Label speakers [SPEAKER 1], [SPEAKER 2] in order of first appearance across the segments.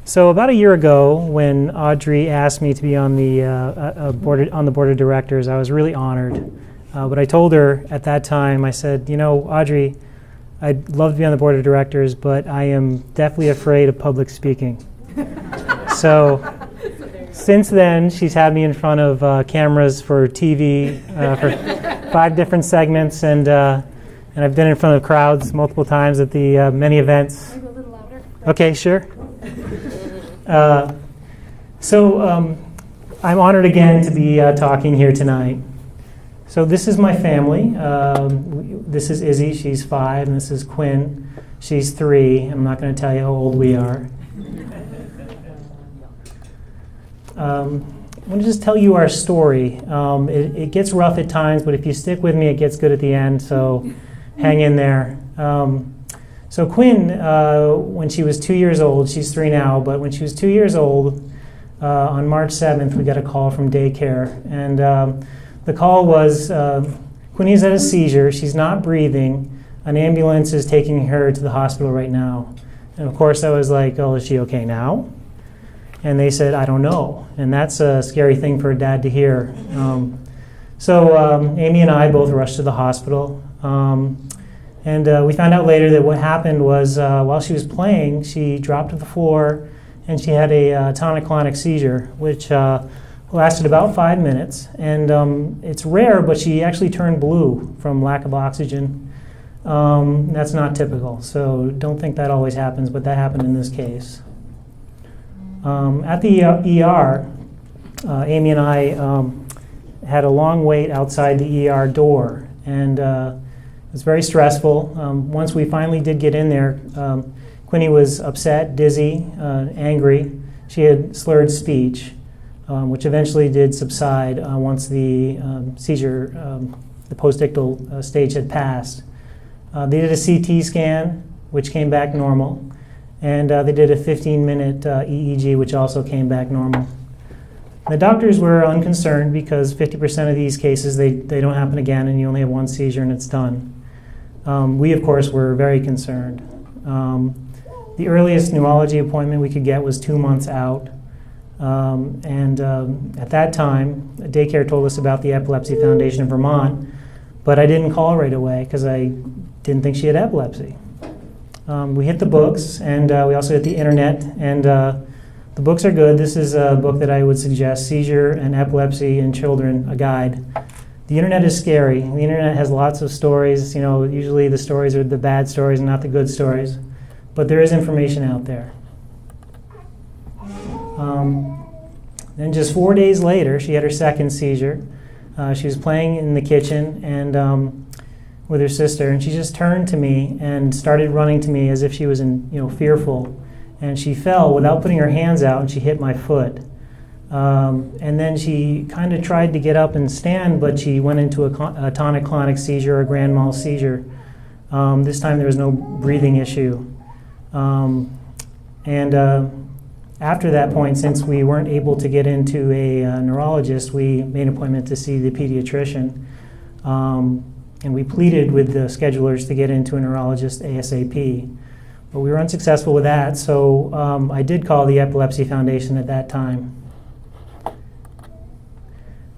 [SPEAKER 1] So about a year ago, when Audrey asked me to be on the board of directors, I was really honored. But I told her at that time, I said, you know, Audrey, I'd love to be on the board of directors, but I am definitely afraid of public speaking. So since then, she's had me in front of cameras for TV for 5 different segments, and I've been in front of crowds multiple times at the many events.
[SPEAKER 2] Maybe a little louder.
[SPEAKER 1] Okay, sure. I'm honored again to be talking here tonight. So this is my family. This is Izzy, she's 5, and this is Quinn, she's 3. I'm not going to tell you how old we are. I want to just tell you our story. It gets rough at times, but if you stick with me, it gets good at the end, so hang in there. So Quinn, when she was 2 years old, she's 3 now, but when she was 2 years old, on March 7th, we got a call from daycare. And the call was, Quinny's had a seizure, she's not breathing, an ambulance is taking her to the hospital right now. And of course I was like, oh, is she okay now? And they said, I don't know. And that's a scary thing for a dad to hear. So Amy and I both rushed to the hospital. And we found out later that what happened was while she was playing, she dropped to the floor and she had a tonic-clonic seizure, which lasted about 5 minutes. And it's rare, but she actually turned blue from lack of oxygen. That's not typical, so don't think that always happens, but that happened in this case. At the ER, Amy and I had a long wait outside the ER door, and it was very stressful. Once we finally did get in there, Quinny was upset, dizzy, angry. She had slurred speech, which eventually did subside once the seizure, the postictal stage had passed. They did a CT scan, which came back normal, and they did a 15-minute EEG, which also came back normal. The doctors were unconcerned because 50% of these cases, they don't happen again, and you only have one seizure and it's done. We, of course, were very concerned. The earliest neurology appointment we could get was 2 months out. At that time, daycare told us about the Epilepsy Foundation in Vermont, but I didn't call right away because I didn't think she had epilepsy. We hit the books, and we also hit the internet, and the books are good. This is a book that I would suggest, Seizure and Epilepsy in Children, a guide. The internet is scary. The internet has lots of stories. You know, usually the stories are the bad stories and not the good stories. But there is information out there. Then just 4 days later, she had her second seizure. She was playing in the kitchen and with her sister, and she just turned to me and started running to me as if she was fearful. And she fell without putting her hands out, and she hit my foot. And then she kind of tried to get up and stand, but she went into a tonic-clonic seizure, a grand mal seizure. This time there was no breathing issue. After that point, since we weren't able to get into a neurologist, we made an appointment to see the pediatrician. And we pleaded with the schedulers to get into a neurologist ASAP. But we were unsuccessful with that, so I did call the Epilepsy Foundation at that time.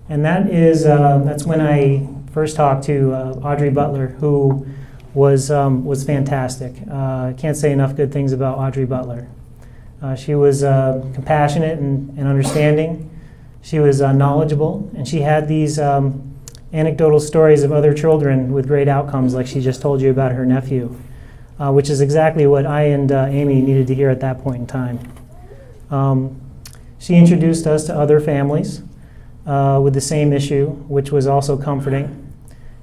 [SPEAKER 1] And that's when I first talked to Audrey Butler, who was fantastic. I can't say enough good things about Audrey Butler. She was compassionate and understanding. She was knowledgeable, and she had these anecdotal stories of other children with great outcomes, like she just told you about her nephew, which is exactly what I and Amy needed to hear at that point in time. She introduced us to other families with the same issue, which was also comforting.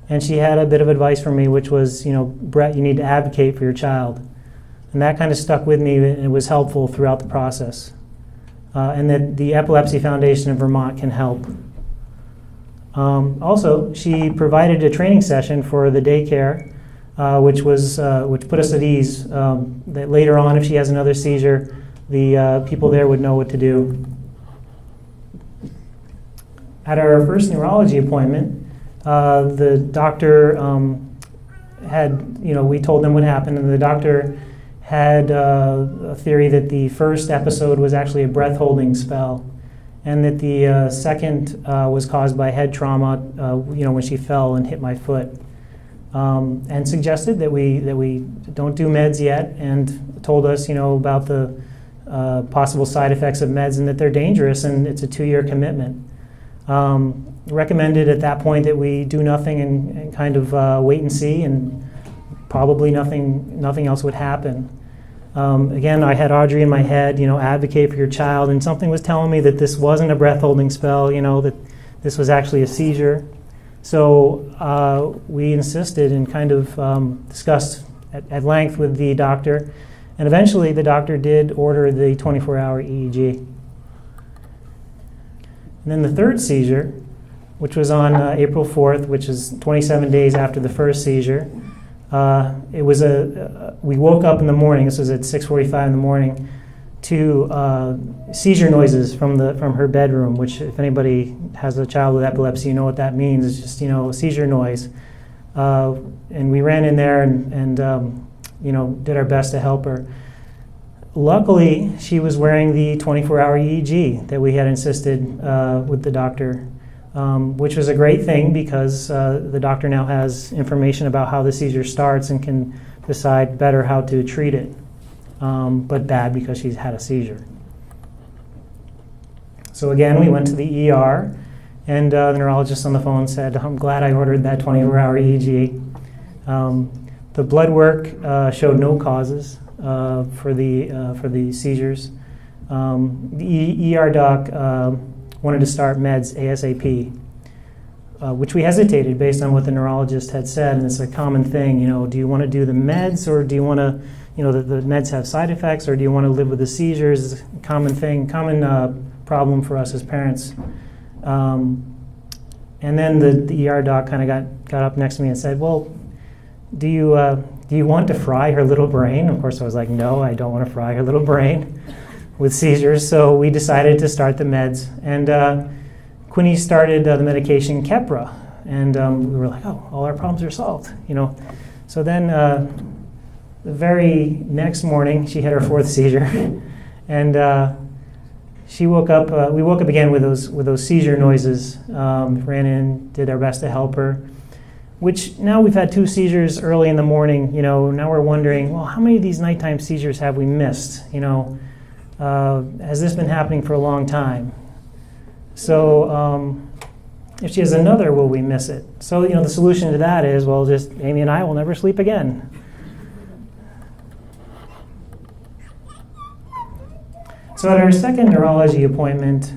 [SPEAKER 1] And she had a bit of advice for me, which was, Bret, you need to advocate for your child. And that kind of stuck with me, and it was helpful throughout the process. And that the Epilepsy Foundation in Vermont can help. Also, she provided a training session for the daycare, which put us at ease, that later on, if she has another seizure, the people there would know what to do. At our first neurology appointment, the doctor we told them what happened, and the doctor had a theory that the first episode was actually a breath-holding spell, and that the second was caused by head trauma, when she fell and hit my foot, and suggested that we don't do meds yet, and told us, about the possible side effects of meds and that they're dangerous, and it's a 2-year commitment. Recommended at that point that we do nothing and kind of wait and see, and probably nothing else would happen. Again, I had Audrey in my head, advocate for your child, and something was telling me that this wasn't a breath-holding spell, that this was actually a seizure. So we insisted and kind of discussed at length with the doctor, and eventually the doctor did order the 24-hour EEG. And then the third seizure, which was on April 4th, which is 27 days after the first seizure, it was we woke up in the morning, this was at 6:45 in the morning, to seizure noises from her bedroom, which if anybody has a child with epilepsy, you know what that means. It's just, a seizure noise. And we ran in there and did our best to help her. Luckily, she was wearing the 24-hour EEG that we had insisted with the doctor, which was a great thing because the doctor now has information about how the seizure starts and can decide better how to treat it, but bad because she's had a seizure. So again, we went to the ER, and the neurologist on the phone said, "I'm glad I ordered that 24-hour EEG." The blood work showed no causes for the seizures. The ER doc wanted to start meds ASAP, which we hesitated based on what the neurologist had said, and it's a common thing, do you want to do the meds, or do you want to, the meds have side effects, or do you want to live with the seizures? It's a common thing, problem for us as parents. And then the ER doc kind of got up next to me and said, "Well, do you want to fry her little brain?" Of course, I was like, "No, I don't want to fry her little brain with seizures." So we decided to start the meds, and Quinny started the medication Keppra, and we were like, "Oh, all our problems are solved," So then the very next morning, she had her fourth seizure, and she woke up. We woke up again with those seizure noises. Ran in, did our best to help her. Which now we've had 2 seizures early in the morning. Now we're wondering, well, how many of these nighttime seizures have we missed? Has this been happening for a long time? So if she has another, will we miss it? So the solution to that is, well, just Amy and I will never sleep again. So at our second neurology appointment,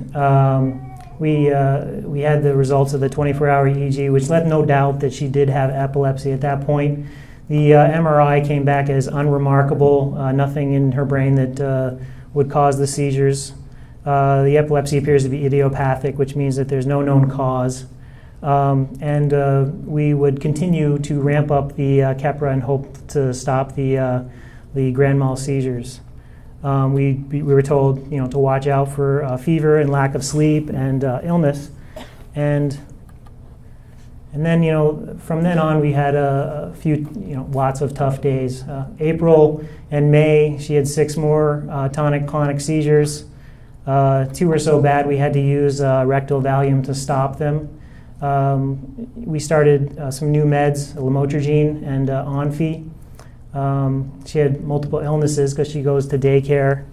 [SPEAKER 1] we had the results of the 24-hour EEG, which left no doubt that she did have epilepsy at that point. The MRI came back as unremarkable, nothing in her brain that would cause the seizures. The epilepsy appears to be idiopathic, which means that there's no known cause. And we would continue to ramp up the Keppra and hope to stop the grand mal seizures. We were told, to watch out for fever and lack of sleep and illness, and then, from then on, we had a few, lots of tough days. April and May, she had 6 more tonic-clonic seizures. 2 were so bad we had to use rectal Valium to stop them. We started some new meds, lamotrigine and Onfi. She had multiple illnesses because she goes to daycare,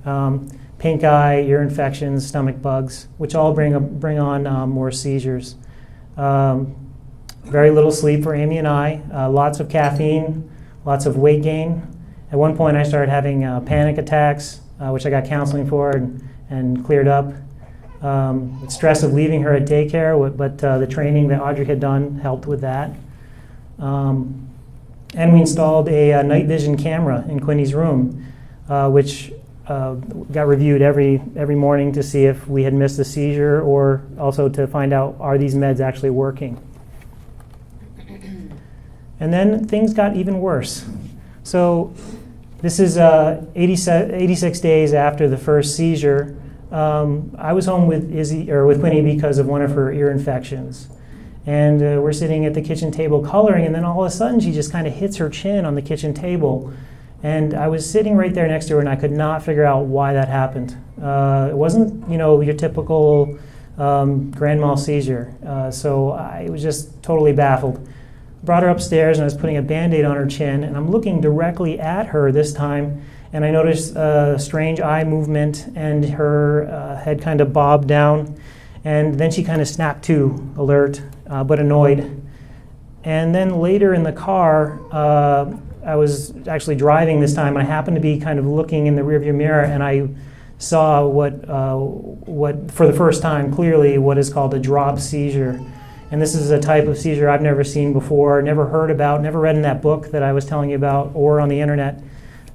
[SPEAKER 1] pink eye, ear infections, stomach bugs, which all bring on more seizures. Very little sleep for Amy and I, lots of caffeine, lots of weight gain. At one point I started having panic attacks, which I got counseling for and cleared up. Stress of leaving her at daycare, but the training that Audrey had done helped with that. And we installed a night vision camera in Quinny's room, which got reviewed every morning to see if we had missed a seizure, or also to find out, are these meds actually working? And then things got even worse. So this is 86 days after the first seizure. I was home with Quinny because of one of her ear infections. And we're sitting at the kitchen table coloring, and then all of a sudden she just kind of hits her chin on the kitchen table. And I was sitting right there next to her, and I could not figure out why that happened. It wasn't, your typical grand mal seizure. So I was just totally baffled. Brought her upstairs, and I was putting a Band-Aid on her chin, and I'm looking directly at her this time, and I noticed a strange eye movement, and her head kind of bobbed down, and then she kind of snapped to, alert, but annoyed. And then later in the car, I was actually driving this time, and I happened to be kind of looking in the rearview mirror, and I saw what for the first time clearly what is called a drop seizure. And this is a type of seizure I've never seen before, never heard about, never read in that book that I was telling you about or on the internet.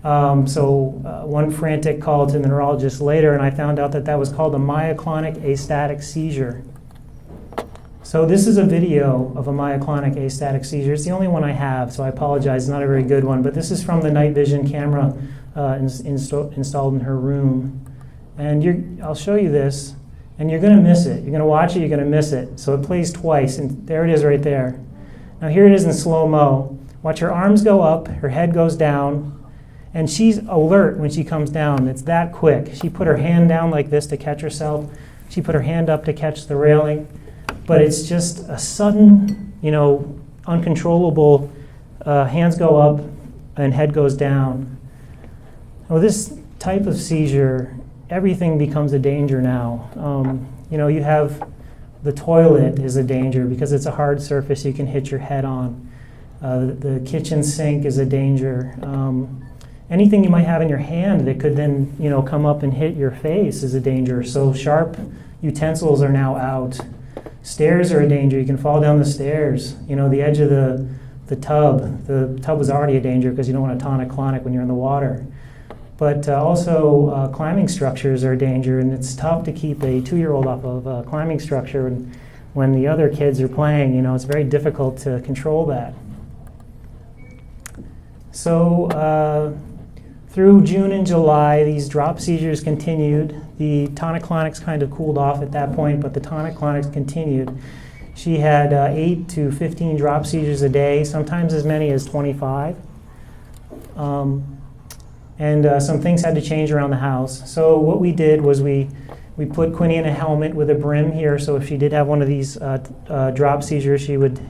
[SPEAKER 1] So one frantic call to the neurologist later, and I found out that that was called a myoclonic astatic seizure. So this is a video of a myoclonic astatic seizure. It's the only one I have, so I apologize. It's not a very good one, but this is from the night vision camera installed in her room. And I'll show you this, and you're going to miss it. You're going to watch it, you're going to miss it. So it plays twice, and there it is right there. Now here it is in slow-mo. Watch her arms go up, her head goes down, and she's alert when she comes down. It's that quick. She put her hand down like this to catch herself. She put her hand up to catch the railing. But it's just a sudden, uncontrollable, hands go up and head goes down. Well, this type of seizure, everything becomes a danger now. You have the toilet is a danger because it's a hard surface you can hit your head on. The kitchen sink is a danger. Anything you might have in your hand that could then, come up and hit your face is a danger. So sharp utensils are now out. Stairs are a danger. You can fall down the stairs. The edge of the tub. The tub was already a danger because you don't want a tonic-clonic when you're in the water. But also climbing structures are a danger, and it's tough to keep a 2-year-old off of a climbing structure when the other kids are playing. It's very difficult to control that. So through June and July, these drop seizures continued. The tonic-clonics kind of cooled off at that point, but the tonic-clonics continued. She had 8 to 15 drop seizures a day, sometimes as many as 25. And some things had to change around the house. So what we did was we put Quinny in a helmet with a brim here, so if she did have one of these drop seizures, she would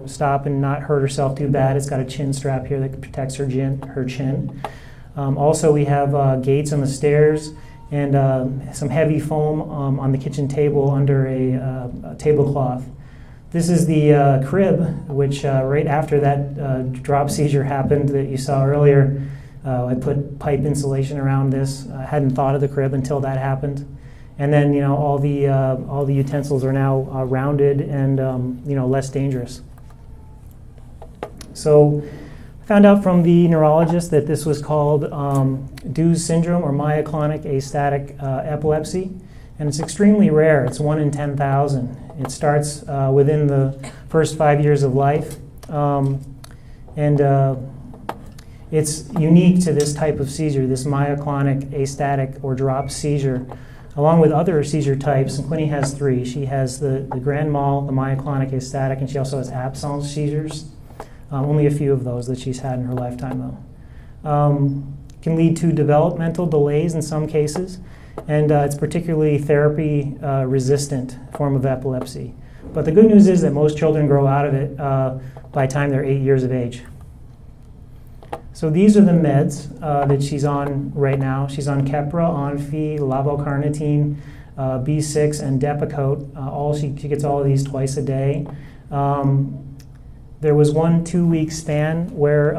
[SPEAKER 1] stop and not hurt herself too bad. It's got a chin strap here that protects her chin. Also, we have gates on the stairs and some heavy foam on the kitchen table under a tablecloth. This is the crib, which right after that drop seizure happened that you saw earlier, I put pipe insulation around this. I hadn't thought of the crib until that happened. And then, all the utensils are now rounded and, less dangerous. So I found out from the neurologist that this was called Dew's syndrome or myoclonic astatic epilepsy. And it's extremely rare. It's 1 in 10,000. It starts within the first 5 years of life. It's unique to this type of seizure, this myoclonic astatic or drop seizure, along with other seizure types. And Quinny has 3. She has the grand mal, the myoclonic astatic, and she also has absence seizures. Only a few of those that she's had in her lifetime, though. Can lead to developmental delays in some cases, and it's particularly therapy-resistant form of epilepsy. But the good news is that most children grow out of it by the time they're 8 years of age. So these are the meds that she's on right now. She's on Keppra, Onfi, lavocarnitine, B6, and Depakote. She gets all of these twice a day. There was 1 2-week span where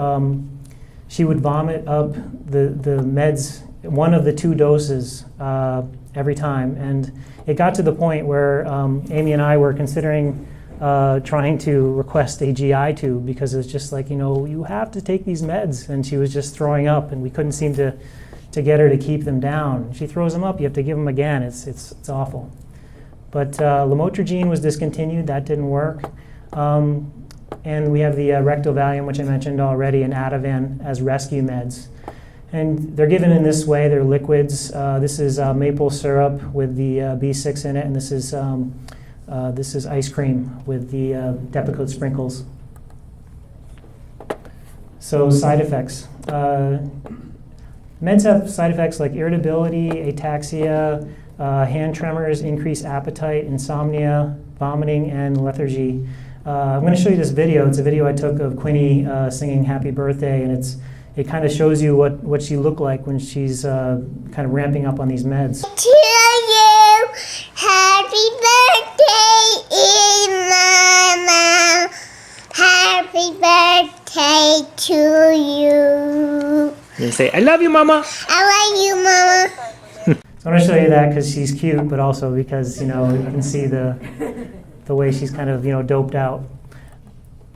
[SPEAKER 1] she would vomit up the meds, one of the 2 doses every time. And it got to the point where Amy and I were considering trying to request a GI tube because it was just like, you have to take these meds. And she was just throwing up, and we couldn't seem to get her to keep them down. She throws them up, you have to give them again. It's awful. But lamotrigine was discontinued. That didn't work. And we have the rectal Valium, which I mentioned already, and Ativan as rescue meds. And they're given in this way. They're liquids. This is maple syrup with the B6 in it, and this is ice cream with the Depakote sprinkles. So side effects. Meds have side effects like irritability, ataxia, hand tremors, increased appetite, insomnia, vomiting, and lethargy. I'm going to show you this video. It's a video I took of Quinny singing Happy Birthday, and it kind of shows you what she looked like when she's kind of ramping up on these meds.
[SPEAKER 2] To you, happy birthday, Mama. Happy birthday to you.
[SPEAKER 3] You say, I love you, Mama.
[SPEAKER 2] I love you, Mama.
[SPEAKER 1] So I'm going to show you that because she's cute, but also because, you can see the way she's kind of, doped out.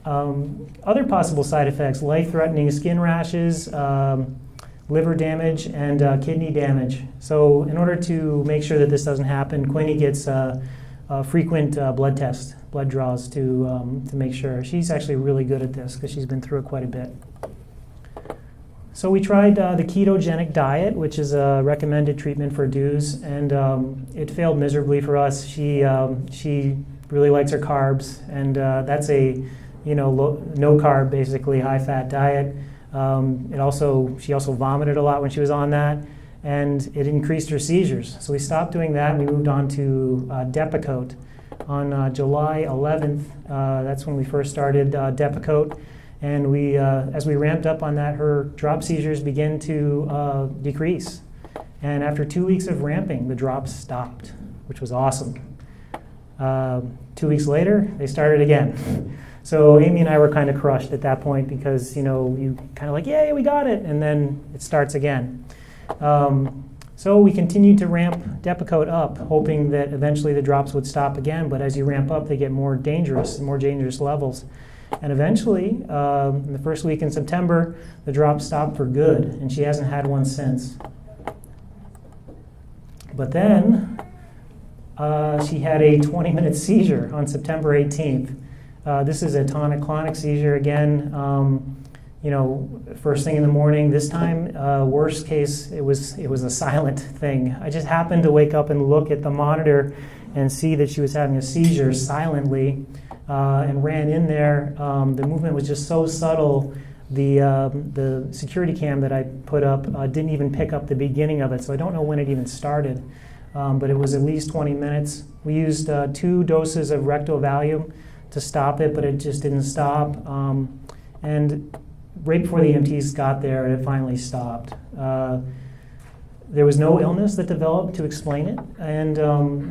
[SPEAKER 1] Other possible side effects, life-threatening skin rashes, liver damage, and kidney damage. So in order to make sure that this doesn't happen, Quinny gets frequent blood tests, blood draws to make sure. She's actually really good at this because she's been through it quite a bit. So we tried the ketogenic diet, which is a recommended treatment for DEWs, and it failed miserably for us. She really likes her carbs, and that's a no carb, basically high fat diet. She also vomited a lot when she was on that, and it increased her seizures. So we stopped doing that, and we moved on to Depakote. On July 11th, that's when we first started Depakote. And as we ramped up on that, her drop seizures began to decrease. And after 2 weeks of ramping, the drops stopped, which was awesome. 2 weeks later, they started again. So Amy and I were kind of crushed at that point because, you kind of like, yay, we got it, and then it starts again. So we continued to ramp Depakote up, hoping that eventually the drops would stop again, but as you ramp up, they get more dangerous levels. And eventually, in the first week in September, the drops stopped for good, and she hasn't had one since. But then, she had a 20-minute seizure on September 18th. This is a tonic-clonic seizure again, first thing in the morning. This time, worst case, it was a silent thing. I just happened to wake up and look at the monitor and see that she was having a seizure silently. And ran in there. The movement was just so subtle. The security cam that I put up didn't even pick up the beginning of it, so I don't know when it even started. But it was at least 20 minutes. We used 2 doses of rectal Valium to stop it, but it just didn't stop. And right before the EMTs got there, it finally stopped. There was no illness that developed to explain it, and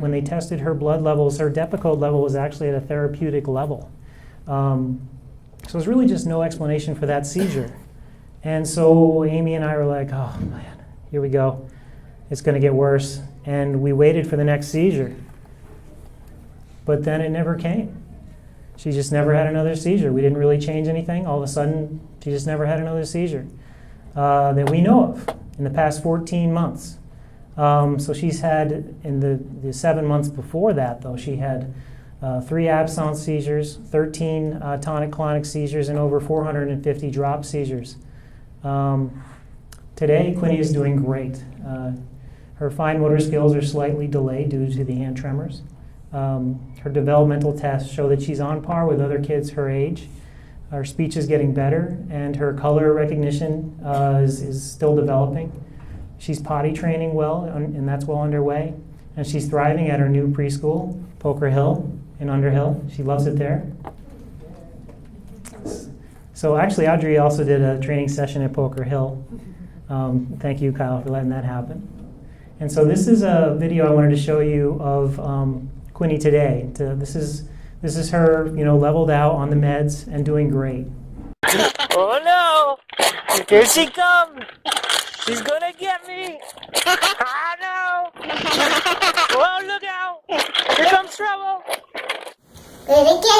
[SPEAKER 1] when they tested her blood levels, her Depakote level was actually at a therapeutic level. So there's really just no explanation for that seizure. And so Amy and I were like, oh man, here we go. It's going to get worse. And we waited for the next seizure. But then it never came. She just never had another seizure. We didn't really change anything. All of a sudden, she just never had another seizure that we know of in the past 14 months. So she's had, in the 7 months before that, though, she had 3 absence seizures, 13 tonic-clonic seizures, and over 450 drop seizures. Today, Quinny is doing great. Her fine motor skills are slightly delayed due to the hand tremors. Her developmental tests show that she's on par with other kids her age. Her speech is getting better, and her color recognition is still developing. She's potty training well, and that's well underway. And she's thriving at her new preschool, Poker Hill in Underhill. She loves it there. So actually, Audrey also did a training session at Poker Hill. Thank you, Kyle, for letting that happen. And so this is a video I wanted to show you of Quinny today. This is her, leveled out on the meds and doing great.
[SPEAKER 3] Oh no! Here she comes! She's gonna get me! I know! Oh, look out! Here comes trouble!
[SPEAKER 2] Let it go,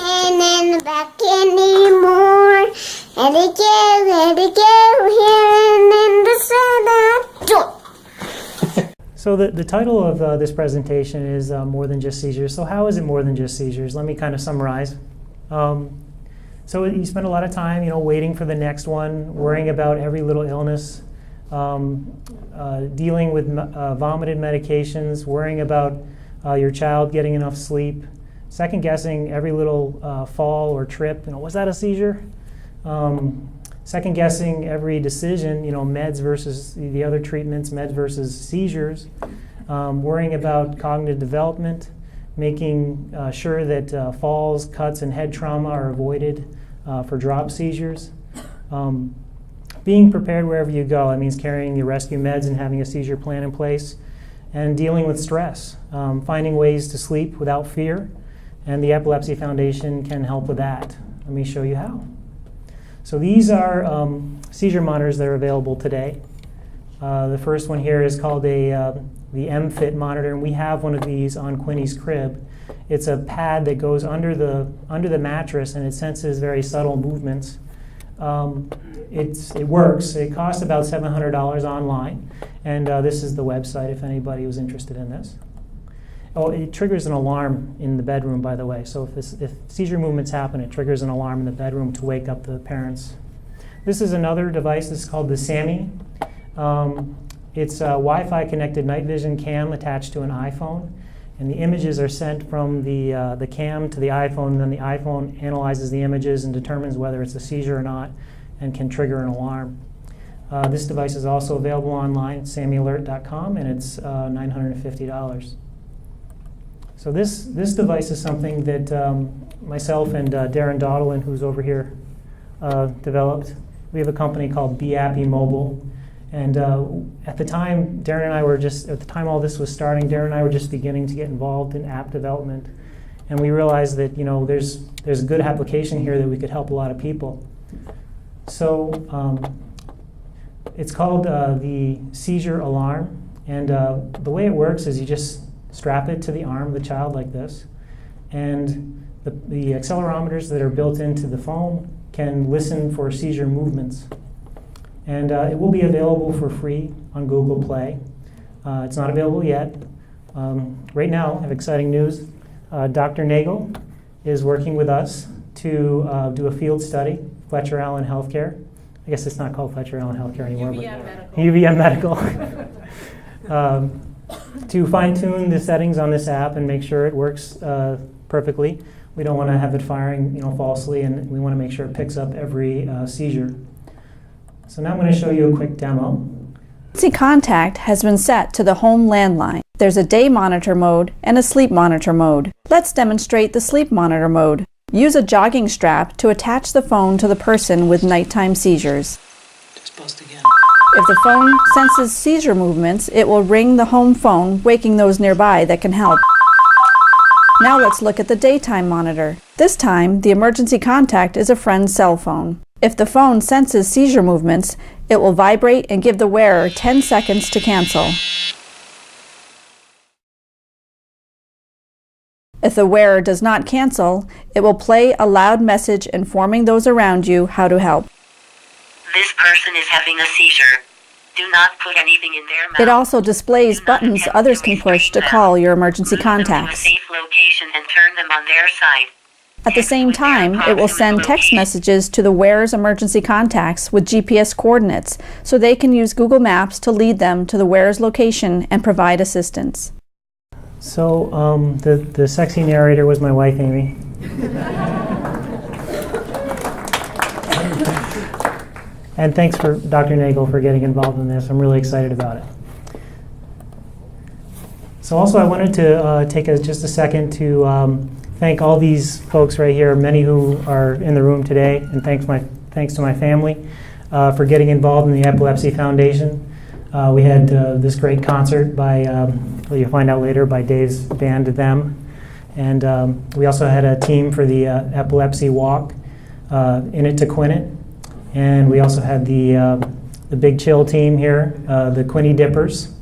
[SPEAKER 2] and then back anymore. Let it go, here and then the sun door.
[SPEAKER 1] So the title of this presentation is More Than Just Seizures. So how is it more than just seizures? Let me kind of summarize. So you spend a lot of time, waiting for the next one, worrying about every little illness, dealing with vomited medications, worrying about your child getting enough sleep, second guessing every little fall or trip. Was that a seizure? Second guessing every decision, meds versus the other treatments, meds versus seizures, worrying about cognitive development, making sure that falls, cuts, and head trauma are avoided for drop seizures. Being prepared wherever you go. That means carrying your rescue meds and having a seizure plan in place, and dealing with stress, finding ways to sleep without fear, and the Epilepsy Foundation can help with that. Let me show you how. So these are seizure monitors that are available today. The first one here is called the MFit monitor, and we have one of these on Quinny's crib. It's a pad that goes under the mattress, and it senses very subtle movements. It works. It costs about $700 online, and this is the website if anybody was interested in this. Oh, it triggers an alarm in the bedroom, by the way. So if seizure movements happen, it triggers an alarm in the bedroom to wake up the parents. This is another device. This is called the SAMI. It's a Wi-Fi connected night vision cam attached to an iPhone, and the images are sent from the cam to the iPhone, and then the iPhone analyzes the images and determines whether it's a seizure or not, and can trigger an alarm. This device is also available online at samialert.com, and it's $950. So this device is something that myself and Darren Doddelin, who's over here, developed. We have a company called Appy Mobile. And at the time, Darren and I were at the time all this was starting, Darren and I were just beginning to get involved in app development. And we realized that, there's a good application here that we could help a lot of people. So it's called the seizure alarm. And the way it works is you just strap it to the arm of the child like this. And the accelerometers that are built into the phone can listen for seizure movements. And it will be available for free on Google Play. It's not available yet. Right now, I have exciting news. Dr. Nagel is working with us to do a field study, Fletcher Allen Healthcare. I guess it's not called Fletcher Allen Healthcare anymore. UVM Medical. To fine-tune the settings on this app and make sure it works perfectly. We don't want to have it firing falsely, and we want to make sure it picks up every seizure. So now I'm going to show you a quick demo.
[SPEAKER 4] Emergency contact has been set to the home landline. There's a day monitor mode and a sleep monitor mode. Let's demonstrate the sleep monitor mode. Use a jogging strap to attach the phone to the person with nighttime seizures.
[SPEAKER 3] Just bust again.
[SPEAKER 4] If the phone senses seizure movements, it will ring the home phone, waking those nearby that can help. Now let's look at the daytime monitor. This time, the emergency contact is a friend's cell phone. If the phone senses seizure movements, it will vibrate and give the wearer 10 seconds to cancel. If the wearer does not cancel, it will play a loud message informing those around you how to help.
[SPEAKER 5] This person is having a seizure. Do not put anything in their mouth.
[SPEAKER 4] It also displays buttons others can push to call your emergency contacts.
[SPEAKER 5] Move them to a safe location and turn them on their side.
[SPEAKER 4] At the same time, it will send text messages to the wearer's emergency contacts with GPS coordinates so they can use Google Maps to lead them to the wearer's location and provide assistance.
[SPEAKER 1] So the sexy narrator was my wife, Amy. And thanks for Dr. Nagel for getting involved in this. I'm really excited about it. So also I wanted to take just a second to thank all these folks right here, many who are in the room today, and thanks to my family for getting involved in the Epilepsy Foundation. We had this great concert by, you'll find out later, by Dave's band, Them. And we also had a team for the Epilepsy Walk, In It to Quinn It. And we also had the Big Chill team here, the Quinny Dippers.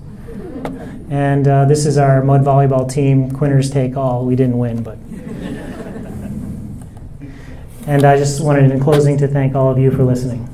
[SPEAKER 1] And this is our mud volleyball team, Quinners Take All. We didn't win, but. And I just wanted in closing to thank all of you for listening.